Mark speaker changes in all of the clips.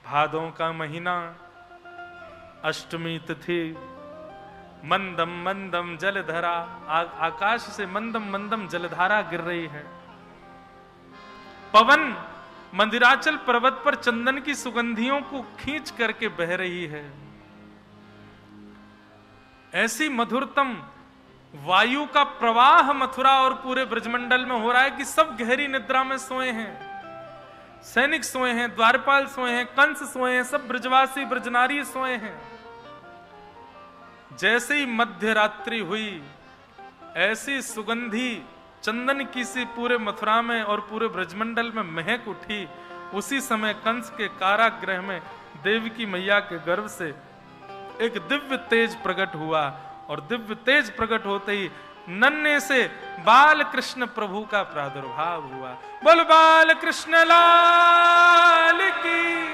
Speaker 1: भादों का महीना, अष्टमी तिथि, मंदम मंदम जलधारा, आकाश से मंदम मंदम जलधारा गिर रही है। पवन मंदिराचल पर्वत पर चंदन की सुगंधियों को खींच करके बह रही है। ऐसी मधुरतम वायु का प्रवाह मथुरा और पूरे ब्रजमंडल में हो रहा है कि सब गहरी निद्रा में सोए हैं। सैनिक सोए हैं, द्वारपाल सोए हैं, कंस सोए हैं, सब ब्रजवासी ब्रजनारी सोए हैं। जैसे ही मध्य रात्रि हुई, ऐसी सुगंधी चंदन की सी पूरे मथुरा में और पूरे ब्रजमंडल में महक उठी। उसी समय कंस के कारागृह में देवकी मैया के गर्भ से एक दिव्य तेज प्रकट हुआ, और दिव्य तेज प्रकट होते ही नन्हे से बाल कृष्ण प्रभु का प्रादुर्भाव हुआ। बोल बाल कृष्ण लाल की,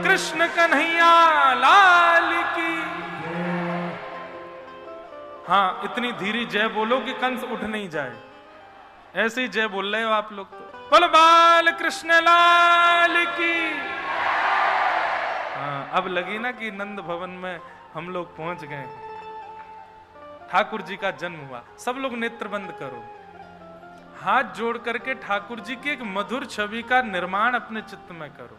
Speaker 1: कृष्ण कन्हैया लाल की। हाँ, इतनी धीरे जय बोलो कि कंस उठ नहीं जाए। ऐसे ही जय बोल रहे हो आप लोग तो। बोल बाल कृष्ण लाल की। हाँ, अब लगी ना कि नंद भवन में हम लोग पहुंच गए, ठाकुर जी का जन्म हुआ। सब लोग नेत्र बंद करो, हाथ जोड़ करके ठाकुर जी की एक मधुर छवि का निर्माण अपने चित्त में करो।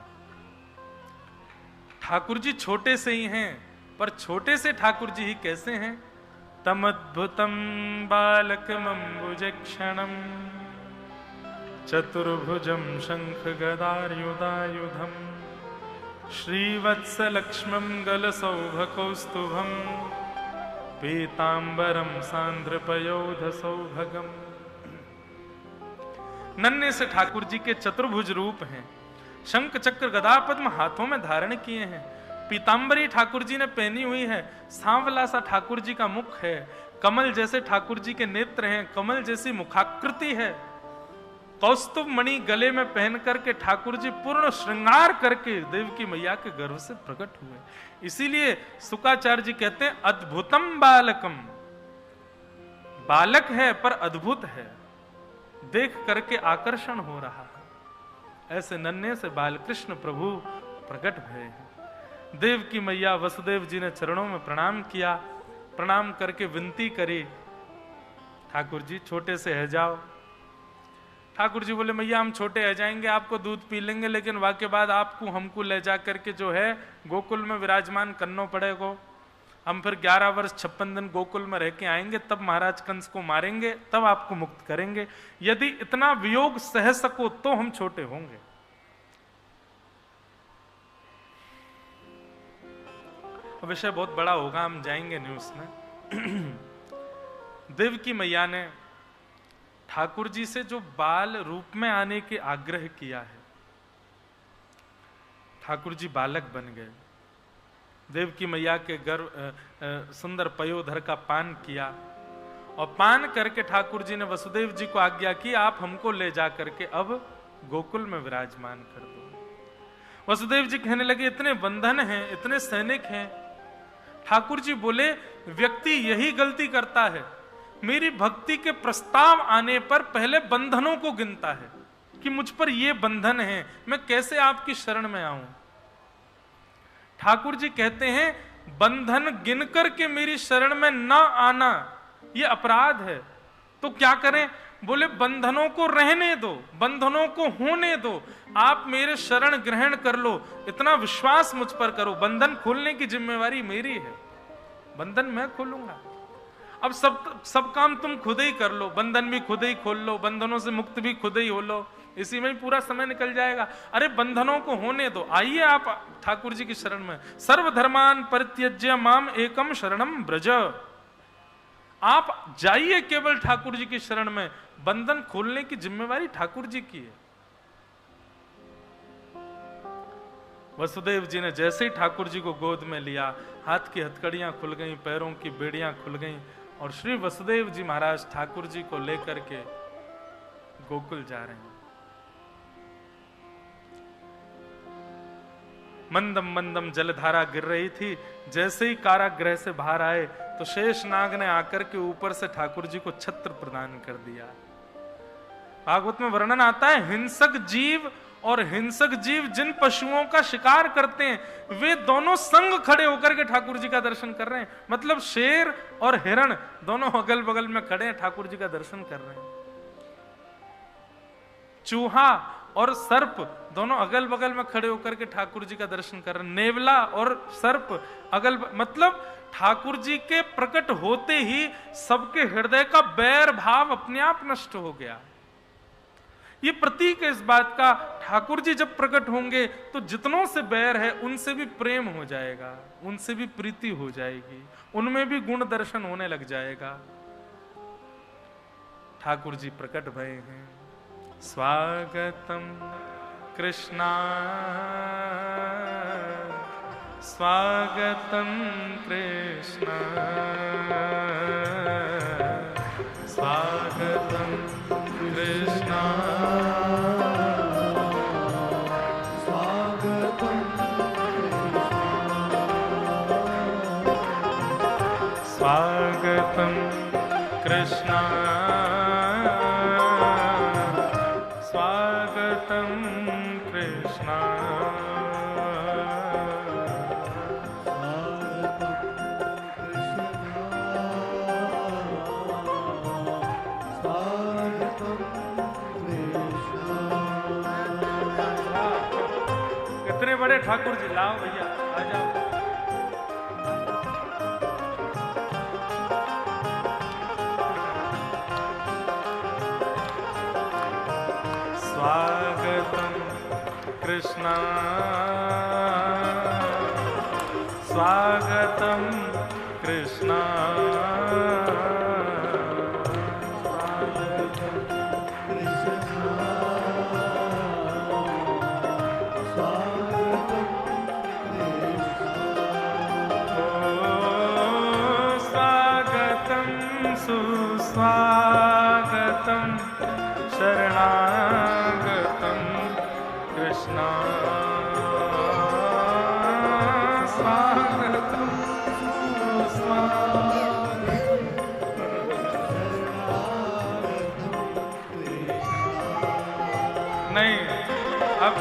Speaker 1: ठाकुर जी छोटे से ही हैं, पर छोटे से ठाकुर जी ही कैसे हैं? तमद्भुतम बालकमंबुजक्षणम चतुर्भुजम शंख गदायुधायुधम श्रीवत्सलक्ष्मं गलसौभकौस्तुभम पीतांबरम सांद्रपयोधसौभगम। नन्हे से ठाकुर जी के चतुर्भुज रूप हैं, शंख चक्र गदा पद्म हाथों में धारण किए हैं, पीतांबरी ठाकुर जी ने पहनी हुई है, सांवला सा ठाकुर जी का मुख है, कमल जैसे ठाकुर जी के नेत्र हैं, कमल जैसी मुखाकृति है, कौस्तुभ मणि गले में पहन करके ठाकुर जी पूर्ण श्रृंगार करके देवकी मैया के गर्भ से प्रकट हुए। इसीलिए शुकाचार्य जी कहते हैं अद्भुतम बालकम, बालक है पर अद्भुत है, देख करके आकर्षण हो रहा है। ऐसे नन्हे से बालकृष्ण प्रभु प्रकट हुए हैं। देवकी मैया वसुदेव जी ने चरणों में प्रणाम किया, प्रणाम करके विनती करी, ठाकुर जी छोटे से है जाओ। ठाकुर जी बोले मैया हम छोटे रह जाएंगे, आपको दूध पी लेंगे, लेकिन वाके बाद आपको हमको ले जा करके जो है गोकुल में विराजमान करना पड़ेगा। हम फिर 11 वर्ष 56 दिन गोकुल में रह के आएंगे, तब महाराज कंस को मारेंगे, तब आपको मुक्त करेंगे। यदि इतना वियोग सह सको तो हम छोटे होंगे। विषय बहुत बड़ा होगा, हम जाएंगे नहीं उसमें। देवकी मैया ने ठाकुर जी से जो बाल रूप में आने के आग्रह किया है, ठाकुर जी बालक बन गए। देवकी मैया के गर्भ सुंदर पयोधर का पान किया, और पान करके ठाकुर जी ने वसुदेव जी को आज्ञा की आप हमको ले जा करके अब गोकुल में विराजमान कर दो। वसुदेव जी कहने लगे इतने बंधन हैं, इतने सैनिक हैं। ठाकुर जी बोले व्यक्ति यही गलती करता है, मेरी भक्ति के प्रस्ताव आने पर पहले बंधनों को गिनता है कि मुझ पर ये बंधन है, मैं कैसे आपकी शरण में आऊं। ठाकुर जी कहते हैं बंधन गिन करके मेरी शरण में ना आना ये अपराध है, तो क्या करें? बोले बंधनों को रहने दो, बंधनों को होने दो, आप मेरे शरण ग्रहण कर लो, इतना विश्वास मुझ पर करो, बंधन खोलने की जिम्मेवारी मेरी है, बंधन मैं खोलूंगा। अब सब काम तुम खुद ही कर लो, बंधन भी खुद ही खोल लो, बंधनों से मुक्त भी खुद ही हो लो, इसी में ही पूरा समय निकल जाएगा। अरे बंधनों को होने दो, आइए आप ठाकुर जी की शरण में। सर्वधर्मान परित्यज्य माम एकम शरणम ब्रज, आप जाइए केवल ठाकुर जी की शरण में, बंधन खोलने की जिम्मेवारी ठाकुर जी की है। वसुदेव जी ने जैसे ही ठाकुर जी को गोद में लिया, हाथ की हथकड़ियां खुल गईं, पैरों की बेड़ियां खुल गईं, और श्री वसुदेव जी महाराज ठाकुर जी को लेकर के गोकुल जा रहे हैं। मंदम मंदम जलधारा गिर रही थी। जैसे ही कारागृह से बाहर आए तो शेषनाग ने आकर के ऊपर से ठाकुर जी को छत्र प्रदान कर दिया। भागवत में वर्णन आता है हिंसक जीव और हिंसक जीव जिन पशुओं का शिकार करते हैं वे दोनों संग खड़े होकर के ठाकुर जी का दर्शन कर रहे हैं। मतलब शेर और हिरण दोनों अगल बगल में खड़े हैं, ठाकुर जी का दर्शन कर रहे हैं। चूहा और सर्प दोनों अगल बगल में खड़े होकर के ठाकुर जी का दर्शन कर रहे हैं। नेवला और सर्प मतलब ठाकुर जी के प्रकट होते ही सबके हृदय का बैर भाव अपने आप नष्ट हो गया। ये प्रतीक है इस बात का, ठाकुर जी जब प्रकट होंगे तो जितनों से बैर है उनसे भी प्रेम हो जाएगा, उनसे भी प्रीति हो जाएगी, उनमें भी गुण दर्शन होने लग जाएगा। ठाकुर जी प्रकट भये हैं। स्वागतम कृष्णा स्वागतम कृष्णा स्वागतम कृष्णा स्वागतम स्वागतम कृष्णा स्वागतम कृष्णा बड़े ठाकुर जी, लाओ भैया आ जाओ। स्वागतम कृष्णा स्वागतम कृष्णा सुस्वागतम शरणागतम कृष्णा स्वागतम नहीं, अब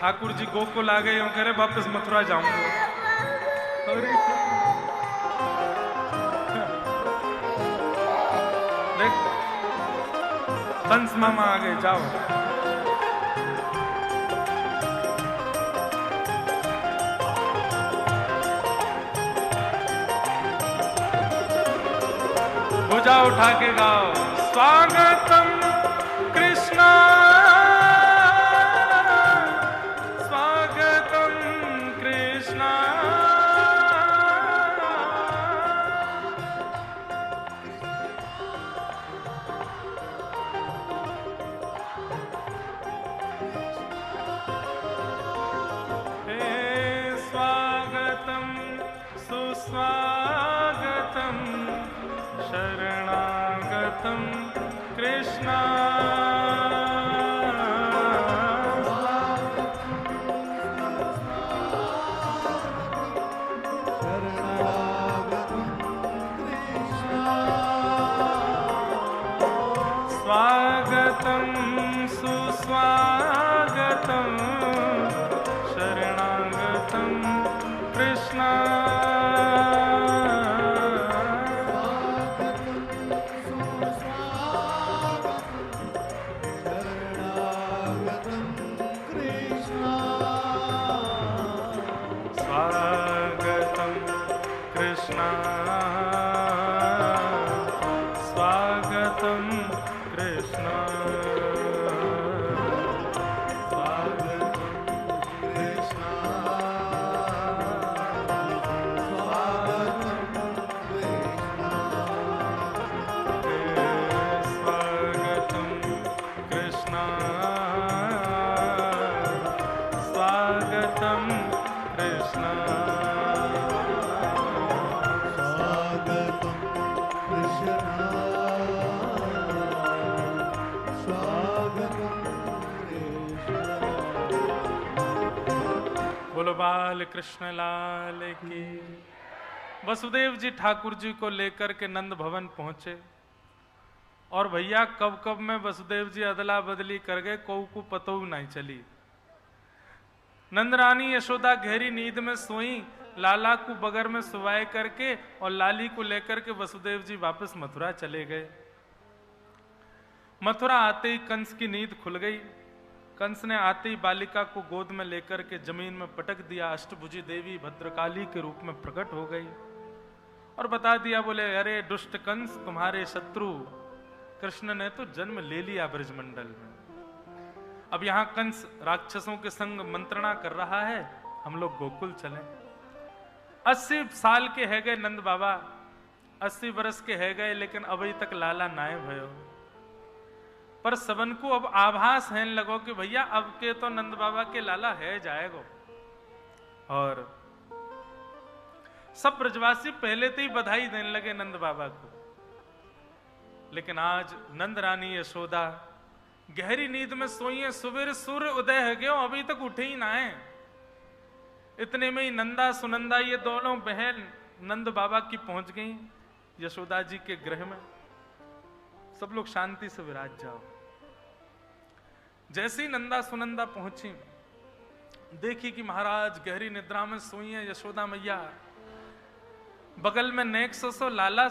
Speaker 1: ठाकुर जी गोकुल आ गए, कह रहे वापस मथुरा जाऊंगा। देख कंस मामा आ गए, जाओ। भुजा उठा के गाओ। स्वागतम कृष्णा स्वागतम कृष्णा स्वागतम शरणागतम कृष्णा स्वागतम सुस्वागतम शरणागतम कृष्णा बाल कृष्ण लाल की। वसुदेव जी ठाकुर जी को लेकर के नंद भवन पहुंचे। और भैया कब कब में वसुदेव जी अदला बदली कर गए, को पतो नहीं चली। नंदरानी यशोदा गहरी नींद में सोई, लाला को बगर में सुवाए करके और लाली को लेकर के वसुदेव जी वापस मथुरा चले गए। मथुरा आते ही कंस की नींद खुल गई। कंस ने आते ही बालिका को गोद में लेकर के जमीन में पटक दिया। अष्टभुजी देवी भद्रकाली के रूप में प्रकट हो गई और बता दिया, बोले अरे दुष्ट कंस, तुम्हारे शत्रु कृष्ण ने तो जन्म ले लिया ब्रजमंडल में। अब यहां कंस राक्षसों के संग मंत्रणा कर रहा है, हम लोग गोकुल चलें। 80 साल के है गए नंद बाबा, 80 वर्ष के है गए, लेकिन अभी तक लाला नाय भयो। पर सबन को अब आभास है लगो कि भैया अब के तो नंद बाबा के लाला है जाएगो। और सब ब्रजवासी पहले तो ही बधाई देने लगे नंद बाबा को। लेकिन आज नंद रानी यशोदा गहरी नींद में सोई है, सुबह सूर्य उदय है गयो, अभी तक उठे ही ना है। इतने में ही नंदा सुनंदा ये दोनों बहन नंद बाबा की पहुंच गई यशोदा जी के गृह में। सब लोग शांति से विराज जाओ। जैसे ही नंदा सुनंदा पहुंची, देखी कि महाराज गहरी निद्रा में सोई है यशोदा मैया, बगल में नेक सो लाला